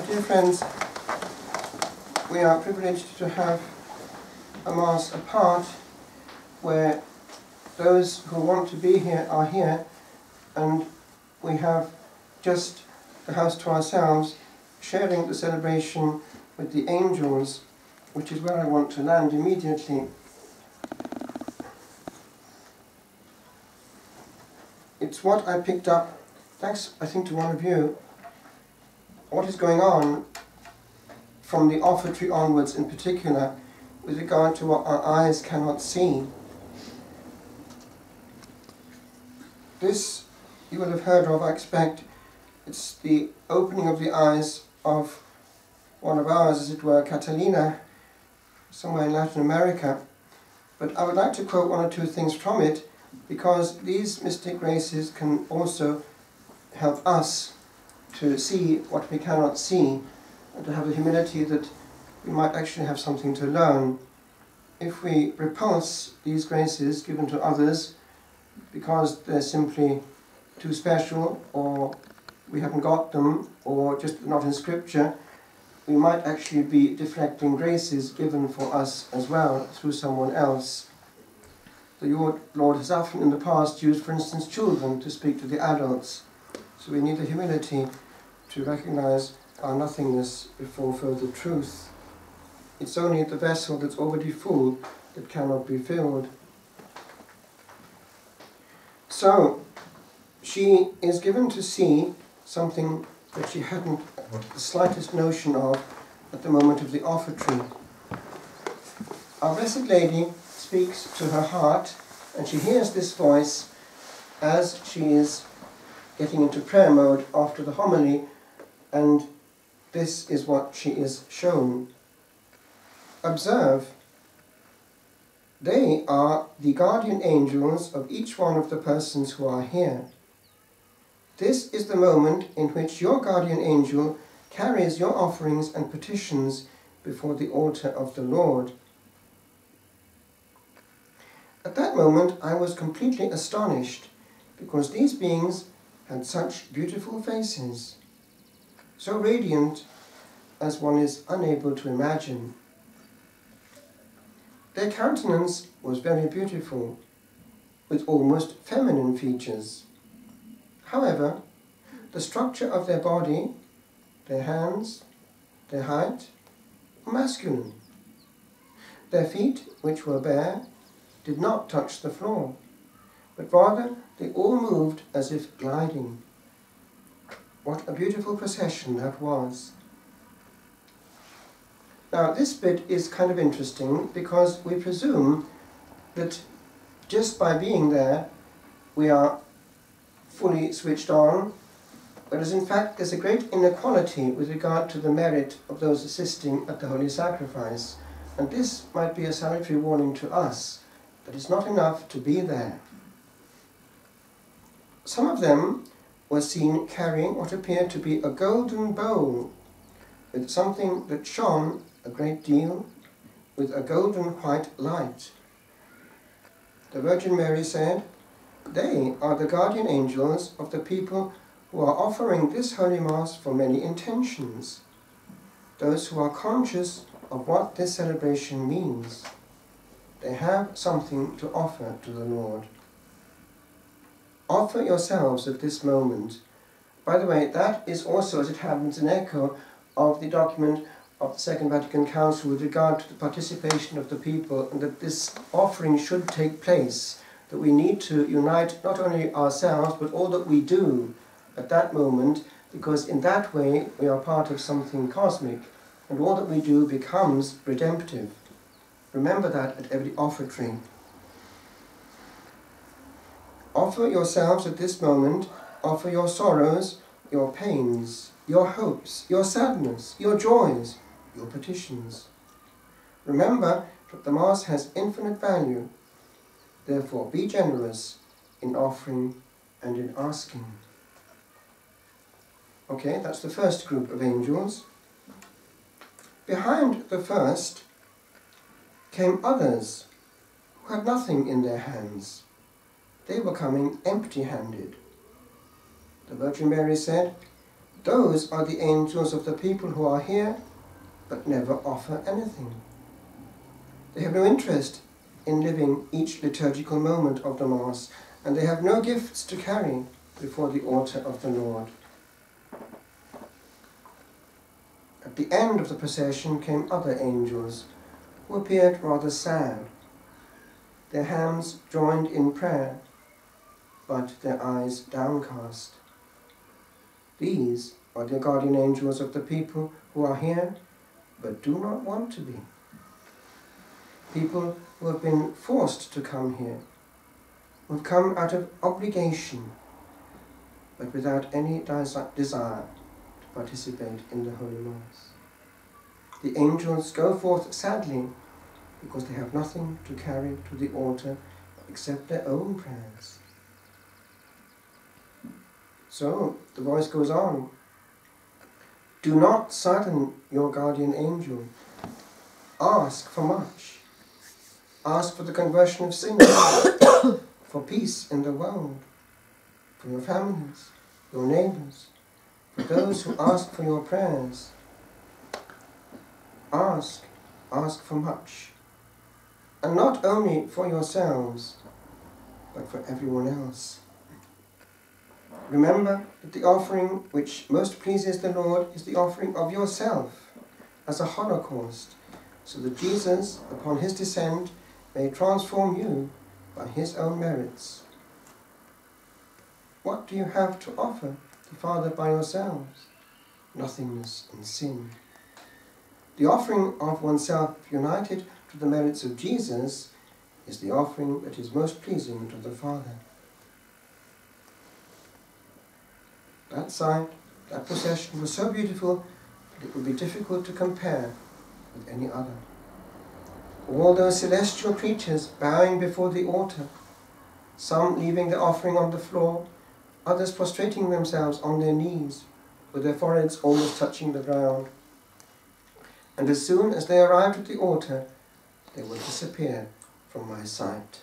Dear friends, we are privileged to have a Mass apart where those who want to be here are here, and we have just the house to ourselves, sharing the celebration with the angels, which is where I want to land immediately. It's what I picked up, thanks I think to one of you, what is going on from the offertory onwards in particular with regard to what our eyes cannot see. This you will have heard of, I expect. It's the opening of the eyes of one of ours, as it were, Catalina, somewhere in Latin America. But I would like to quote one or two things from it, because these mystic graces can also help us to see what we cannot see, and to have the humility that we might actually have something to learn. If we repulse these graces given to others because they're simply too special, or we haven't got them, or just not in Scripture, we might actually be deflecting graces given for us as well through someone else. The Lord has often in the past used, for instance, children to speak to the adults. So we need the humility to recognize our nothingness before further truth. It's only the vessel that's already full that cannot be filled. So, she is given to see something that she hadn't the slightest notion of at the moment of the offertory. Our Blessed Lady speaks to her heart, and she hears this voice as she is getting into prayer mode after the homily, and this is what she is shown. Observe, they are the guardian angels of each one of the persons who are here. This is the moment in which your guardian angel carries your offerings and petitions before the altar of the Lord. At that moment I was completely astonished, because these beings had such beautiful faces, so radiant as one is unable to imagine. Their countenance was very beautiful, with almost feminine features. However, the structure of their body, their hands, their height, were masculine. Their feet, which were bare, did not touch the floor, but rather they all moved as if gliding. What a beautiful procession that was. Now this bit is kind of interesting, because we presume that just by being there we are fully switched on, whereas in fact there's a great inequality with regard to the merit of those assisting at the Holy Sacrifice, and this might be a salutary warning to us that it's not enough to be there. Some of them were seen carrying what appeared to be a golden bowl with something that shone a great deal, with a golden white light. The Virgin Mary said, "They are the guardian angels of the people who are offering this Holy Mass for many intentions, those who are conscious of what this celebration means. They have something to offer to the Lord." Offer yourselves at this moment. By the way, that is also, as it happens, an echo of the document of the Second Vatican Council with regard to the participation of the people, and that this offering should take place, that we need to unite not only ourselves but all that we do at that moment, because in that way we are part of something cosmic, and all that we do becomes redemptive. Remember that at every offertory. Offer yourselves at this moment, offer your sorrows, your pains, your hopes, your sadness, your joys, your petitions. Remember that the Mass has infinite value. Therefore be generous in offering and in asking. Okay, that's the first group of angels. Behind the first came others who had nothing in their hands. They were coming empty-handed. The Virgin Mary said, Those are the angels of the people who are here, but never offer anything. They have no interest in living each liturgical moment of the Mass, and they have no gifts to carry before the altar of the Lord. At the end of the procession came other angels, who appeared rather sad, their hands joined in prayer, but their eyes downcast. These are the guardian angels of the people who are here, but do not want to be. People who have been forced to come here, who have come out of obligation, but without any desire to participate in the Holy Mass. The angels go forth sadly because they have nothing to carry to the altar except their own prayers. So the voice goes on. Do not sadden your guardian angel. Ask for much. Ask for the conversion of sinners, for peace in the world, for your families, your neighbours, for those who ask for your prayers. Ask for much. And not only for yourselves, but for everyone else. Remember that the offering which most pleases the Lord is the offering of yourself as a holocaust, so that Jesus, upon his descent, may transform you by his own merits. What do you have to offer the Father by yourselves? Nothingness and sin. The offering of oneself united to the merits of Jesus is the offering that is most pleasing to the Father. That sight, that procession was so beautiful that it would be difficult to compare with any other. All those celestial creatures bowing before the altar, some leaving their offering on the floor, others prostrating themselves on their knees, with their foreheads almost touching the ground. And as soon as they arrived at the altar, they would disappear from my sight.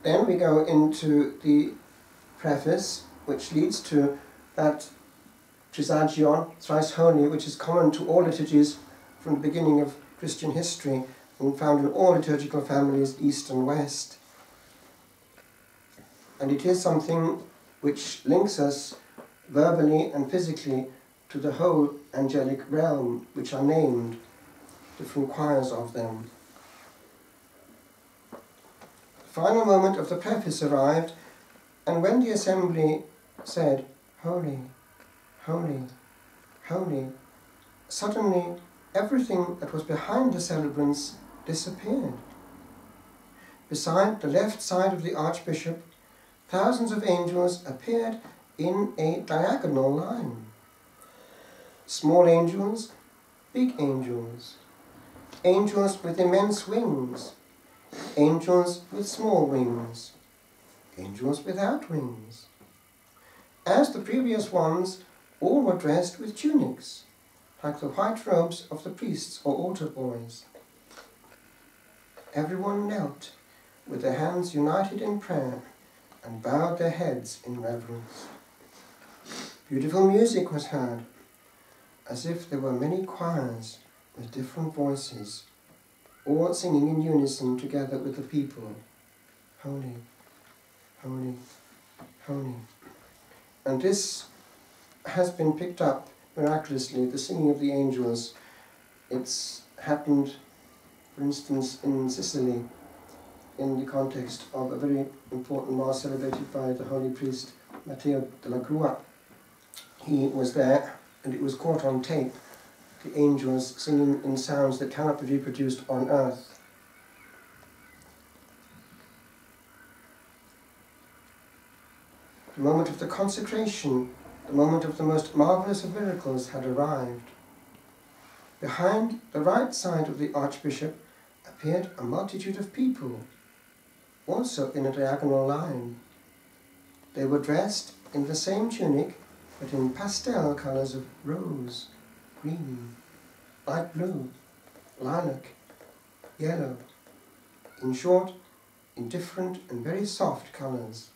Then we go into the preface, which leads to that Trisagion, thrice holy, which is common to all liturgies from the beginning of Christian history and found in all liturgical families, East and West. And it is something which links us verbally and physically to the whole angelic realm, which are named, different choirs of them. The final moment of the preface arrived, and when the assembly said, "Holy, holy, holy," suddenly everything that was behind the celebrants disappeared. Beside the left side of the Archbishop, thousands of angels appeared in a diagonal line. Small angels, big angels, angels with immense wings, angels with small wings, angels without wings. As the previous ones, all were dressed with tunics, like the white robes of the priests or altar boys. Everyone knelt, with their hands united in prayer, and bowed their heads in reverence. Beautiful music was heard, as if there were many choirs with different voices, all singing in unison together with the people. Holy, holy, holy. And this has been picked up miraculously, the singing of the angels. It's happened, for instance, in Sicily, in the context of a very important Mass celebrated by the holy priest Matteo della Crua. He was there, and it was caught on tape, the angels singing in sounds that cannot be reproduced on earth. The moment of the consecration, the moment of the most marvellous of miracles had arrived. Behind the right side of the Archbishop appeared a multitude of people, also in a diagonal line. They were dressed in the same tunic, but in pastel colours of rose, green, light blue, lilac, yellow. In short, in different and very soft colours.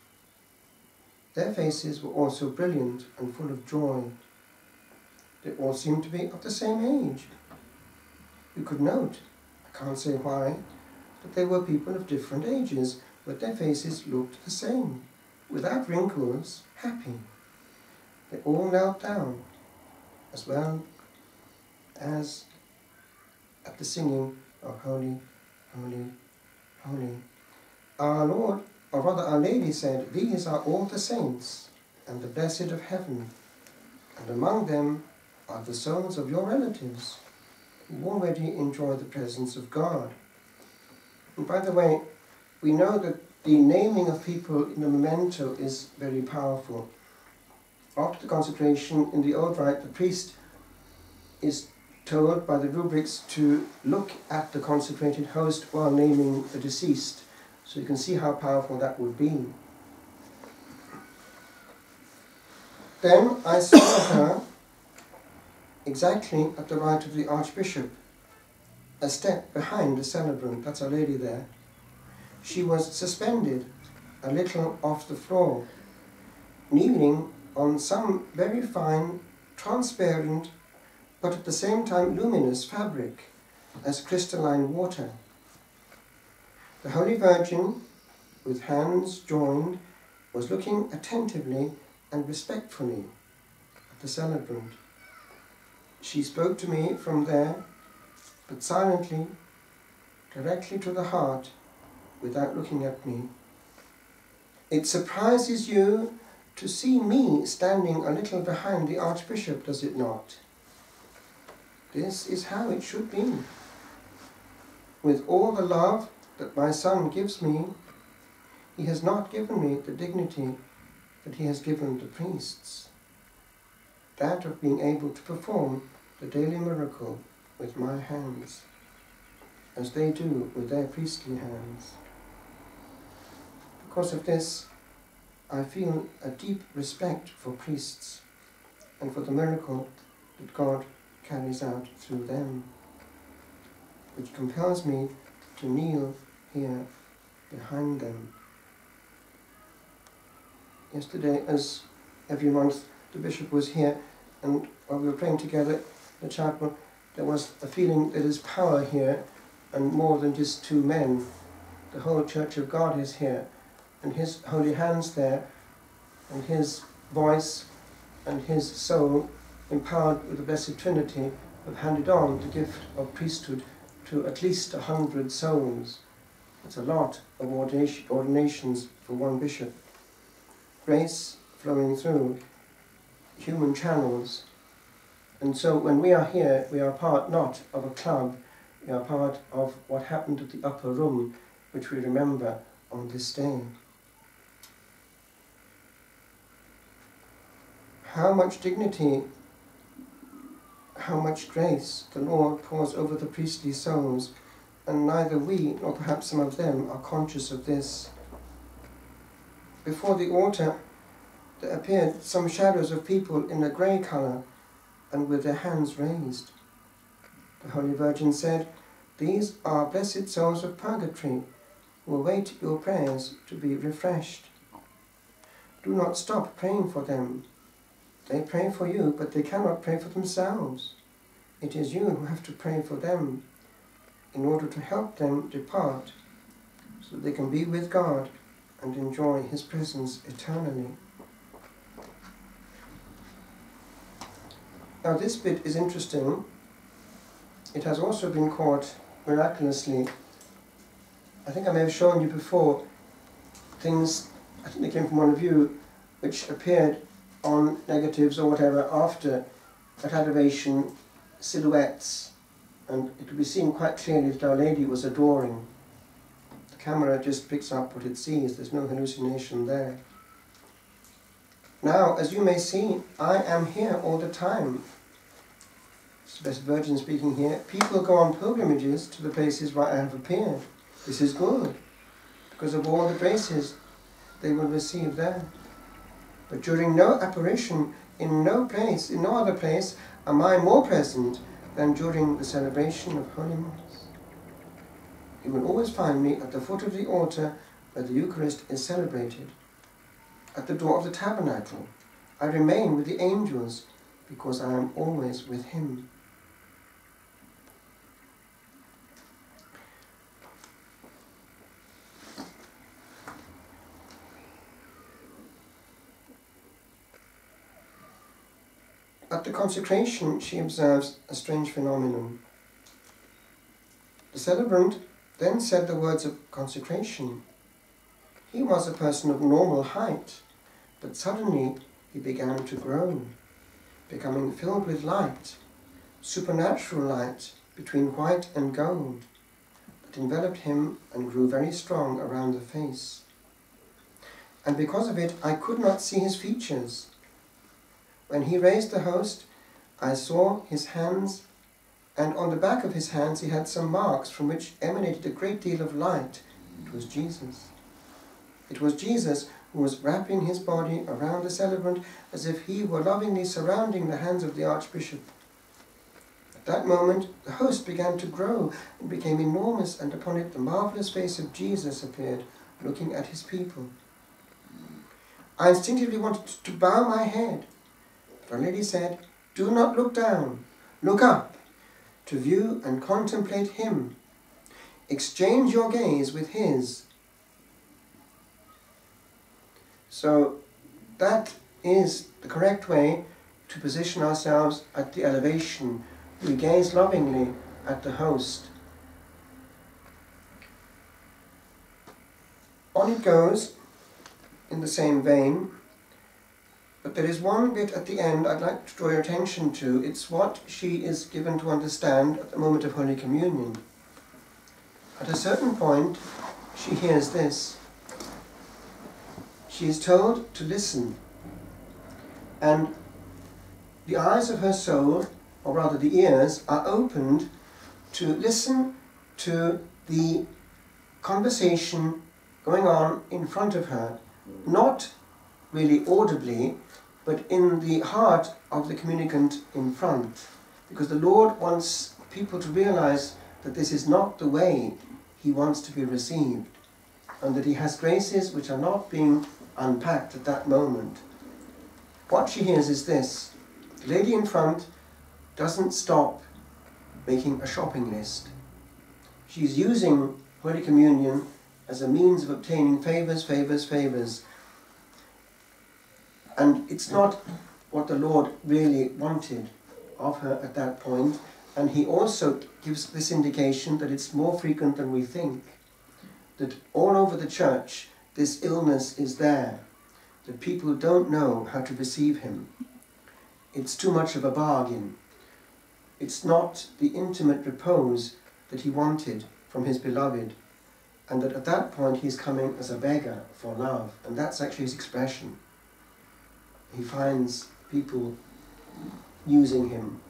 Their faces were also brilliant and full of joy. They all seemed to be of the same age. You could note, I can't say why, that they were people of different ages, but their faces looked the same, without wrinkles, happy. They all knelt down, as well as at the singing of Holy, Holy, Holy. Our Lord, or rather Our Lady said, "These are all the saints and the blessed of heaven, and among them are the souls of your relatives, who already enjoy the presence of God." And by the way, we know that the naming of people in the memento is very powerful. After the consecration, in the old rite, the priest is told by the rubrics to look at the consecrated host while naming the deceased. So you can see how powerful that would be. Then I saw her exactly at the right of the Archbishop, a step behind the celebrant. That's Our Lady there. She was suspended a little off the floor, kneeling on some very fine, transparent, but at the same time luminous fabric, as crystalline water. The Holy Virgin, with hands joined, was looking attentively and respectfully at the celebrant. She spoke to me from there, but silently, directly to the heart, without looking at me. It surprises you to see me standing a little behind the Archbishop, does it not? This is how it should be. With all the love that my Son gives me, he has not given me the dignity that he has given the priests, that of being able to perform the daily miracle with my hands, as they do with their priestly hands. Because of this, I feel a deep respect for priests and for the miracle that God carries out through them, which compels me to kneel here behind them. Yesterday, as every month, the bishop was here, and while we were praying together in the chapel, there was a feeling that there's power here, and more than just two men. The whole Church of God is here, and his holy hands there, and his voice and his soul, empowered with the Blessed Trinity, have handed on the gift of priesthood to at least 100 souls. It's a lot of ordinations for one bishop. Grace flowing through human channels. And so when we are here, we are part not of a club, we are part of what happened at the upper room, which we remember on this day. How much dignity, how much grace the Lord pours over the priestly souls, and neither we, nor perhaps some of them, are conscious of this. Before the altar, there appeared some shadows of people in a grey colour, and with their hands raised. The Holy Virgin said, "These are blessed souls of purgatory, who await your prayers to be refreshed. Do not stop praying for them. They pray for you, but they cannot pray for themselves. It is you who have to pray for them, in order to help them depart, so that they can be with God and enjoy His presence eternally." Now this bit is interesting. It has also been caught miraculously. I think I may have shown you before things, I think they came from one of you, which appeared on negatives or whatever after that adoration, silhouettes, and it could be seen quite clearly that Our Lady was adoring. The camera just picks up what it sees, there's no hallucination there. Now, as you may see, I am here all the time. It's the Blessed Virgin speaking here. People go on pilgrimages to the places where I have appeared. This is good, because of all the graces they will receive there. But during no apparition, in no place, in no other place, am I more present than during the celebration of Holy Mass. You will always find me at the foot of the altar where the Eucharist is celebrated. at the door of the tabernacle. I remain with the angels because I am always with him. At the consecration, she observes a strange phenomenon. The celebrant then said the words of consecration. He was a person of normal height, but suddenly he began to grow, becoming filled with light, supernatural light between white and gold, that enveloped him and grew very strong around the face. And because of it, I could not see his features. When he raised the host, I saw his hands, and on the back of his hands he had some marks from which emanated a great deal of light. It was Jesus. It was Jesus who was wrapping his body around the celebrant as if he were lovingly surrounding the hands of the Archbishop. At that moment, the host began to grow and became enormous, and upon it the marvellous face of Jesus appeared, looking at his people. I instinctively wanted to bow my head. Our Lady said, "Do not look down, look up, to view and contemplate him. Exchange your gaze with his." So that is the correct way to position ourselves at the elevation. We gaze lovingly at the host. On it goes, in the same vein. But there is one bit at the end I'd like to draw your attention to. It's what she is given to understand at the moment of Holy Communion. At a certain point, she hears this. She is told to listen. And the eyes of her soul, or rather the ears, are opened to listen to the conversation going on in front of her, not really audibly, but in the heart of the communicant in front. Because the Lord wants people to realize that this is not the way he wants to be received, and that he has graces which are not being unpacked at that moment. What she hears is this. The lady in front doesn't stop making a shopping list. She's using Holy Communion as a means of obtaining favours, favours, favours. And it's not what the Lord really wanted of her at that point. And he also gives this indication that it's more frequent than we think. That all over the church, this illness is there. That people don't know how to receive him. It's too much of a bargain. It's not the intimate repose that he wanted from his beloved. And that at that point he's coming as a beggar for love. And that's actually his expression. He finds people using him,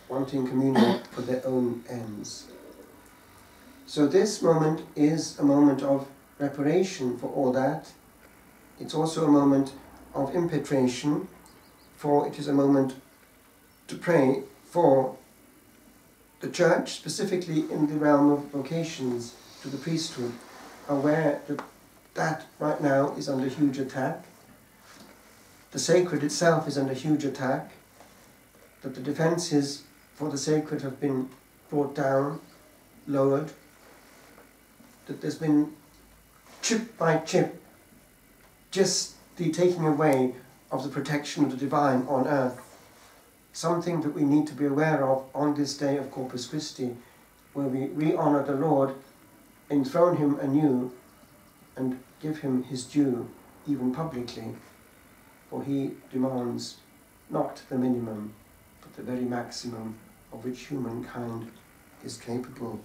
wanting communion for their own ends. So this moment is a moment of reparation for all that. It's also a moment of impetration, for it is a moment to pray for the church, specifically in the realm of vocations to the priesthood, aware that right now is under huge attack. The sacred itself is under huge attack, that the defences for the sacred have been brought down, lowered, that there's been chip by chip just the taking away of the protection of the divine on earth. Something that we need to be aware of on this day of Corpus Christi, where we re-honour the Lord, enthrone him anew, and give him his due, even publicly. For he demands not the minimum, but the very maximum of which humankind is capable.